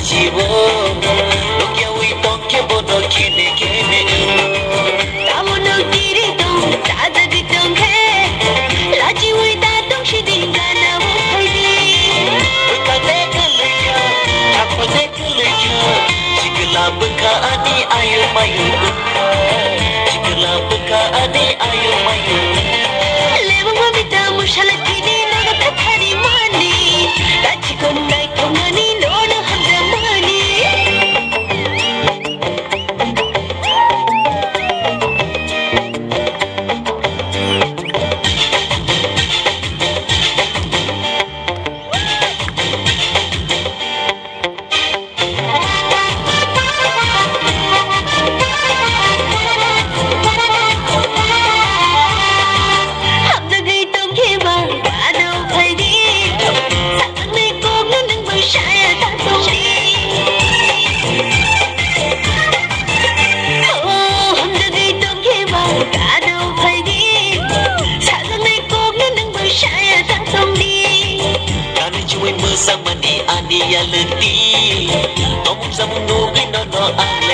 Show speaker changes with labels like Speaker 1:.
Speaker 1: chivo lo que hoy toque bono kine kine tamo no tiri tong ta da di tong he la ji wi ta tong shi din ga na wo phai di ka de ka le ja ta ko de ka le ja sikla bka ani ayu mayu sikla bka ani ayu mayu le mo mi ta mushal kini no ta thari mani ta chikon dai thongani no no hamda mani Samani ani yaleti, tom samu nugi no no ani.